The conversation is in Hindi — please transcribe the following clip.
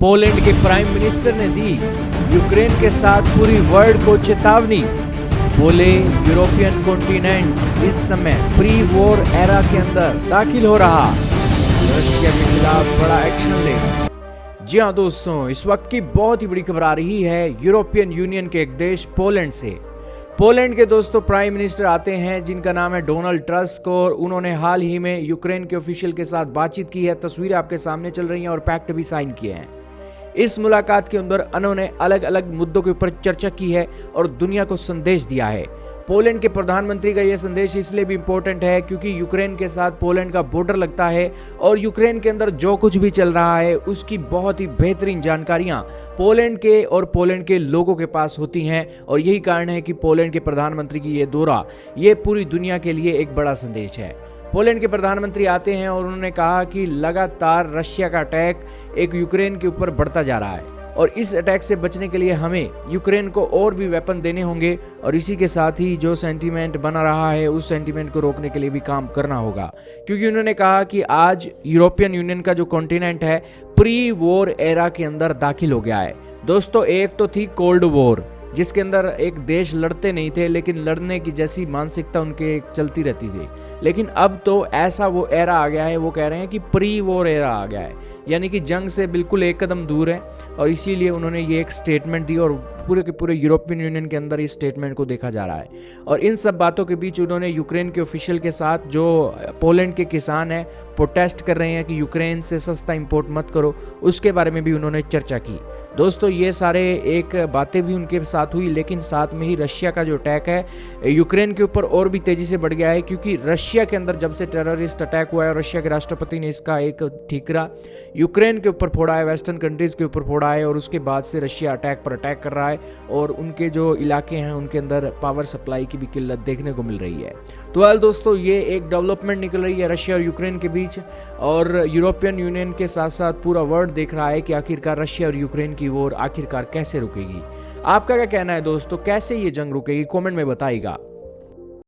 पोलैंड के प्राइम मिनिस्टर ने दी यूक्रेन के साथ पूरी वर्ल्ड को चेतावनी। बोले यूरोपियन कॉन्टिनेंट इस समय प्री वॉर एरा के अंदर दाखिल हो रहा, रशिया के खिलाफ बड़ा एक्शन ले। जी हाँ दोस्तों, इस वक्त की बहुत ही बड़ी खबर आ रही है यूरोपियन यूनियन के एक देश पोलैंड से। पोलैंड के दोस्तों प्राइम मिनिस्टर आते हैं जिनका नाम है डोनाल्ड टस्क, और उन्होंने हाल ही में यूक्रेन के ऑफिशियल के साथ बातचीत की है। तस्वीरें आपके सामने चल रही हैं और पैक्ट भी साइन किए हैं। इस मुलाकात के अंदर उन्होंने अलग अलग मुद्दों के ऊपर चर्चा की है और दुनिया को संदेश दिया है। पोलैंड के प्रधानमंत्री का यह संदेश इसलिए भी इम्पोर्टेंट है क्योंकि यूक्रेन के साथ पोलैंड का बॉर्डर लगता है और यूक्रेन के अंदर जो कुछ भी चल रहा है उसकी बहुत ही बेहतरीन जानकारियां पोलैंड के और पोलैंड के लोगों के पास होती हैं। और यही कारण है कि पोलैंड के प्रधानमंत्री की ये दौरा ये पूरी दुनिया के लिए एक बड़ा संदेश है। पोलैंड के प्रधानमंत्री आते हैं और उन्होंने कहा कि लगातार रशिया का अटैक एक यूक्रेन के ऊपर बढ़ता जा रहा है और इस अटैक से बचने के लिए हमें यूक्रेन को और भी वेपन देने होंगे और इसी के साथ ही जो सेंटीमेंट बना रहा है उस सेंटीमेंट को रोकने के लिए भी काम करना होगा। क्योंकि उन्होंने कहा कि आज यूरोपियन यूनियन का जो कॉन्टिनेंट है प्री वॉर एरा के अंदर दाखिल हो गया है। दोस्तों, एक तो थी कोल्ड वॉर जिसके अंदर एक देश लड़ते नहीं थे लेकिन लड़ने की जैसी मानसिकता उनके चलती रहती थी, लेकिन अब तो ऐसा वो एरा आ गया है, वो कह रहे हैं कि प्री वॉर एरा आ गया है, यानी कि जंग से बिल्कुल एक कदम दूर है। और इसीलिए उन्होंने ये एक स्टेटमेंट दी और पूरे के पूरे यूरोपियन यूनियन के अंदर इस स्टेटमेंट को देखा जा रहा है। और इन सब बातों के बीच उन्होंने यूक्रेन के ऑफिशियल के साथ जो पोलैंड के किसान हैं प्रोटेस्ट कर रहे हैं कि यूक्रेन से सस्ता इंपोर्ट मत करो, उसके बारे में भी उन्होंने चर्चा की। दोस्तों, ये सारे एक बातें भी उनके साथ हुई, लेकिन साथ में ही रशिया का जो अटैक है यूक्रेन के ऊपर और भी तेजी से बढ़ गया है। क्योंकि रशिया के अंदर जब से टेररिस्ट अटैक हुआ है, रशिया के राष्ट्रपति ने इसका एक ठीकरा यूक्रेन के ऊपर फोड़ा है, वेस्टर्न कंट्रीज के ऊपर फोड़ा है, और उसके बाद से रशिया अटैक पर अटैक कर रहा है और उनके जो इलाके हैं उनके अंदर पावर सप्लाई की भी किल्लत देखने को मिल रही है। तो दोस्तों, ये एक डेवलपमेंट निकल रही है रशिया और यूक्रेन के बीच, और यूरोपियन यूनियन के साथ साथ पूरा वर्ल्ड देख रहा है कि आखिरकार रशिया और यूक्रेन की वॉर आखिरकार कैसे रुकेगी। आपका क्या कहना है दोस्तों, कैसे ये जंग रुकेगी? कमेंट में बताइएगा।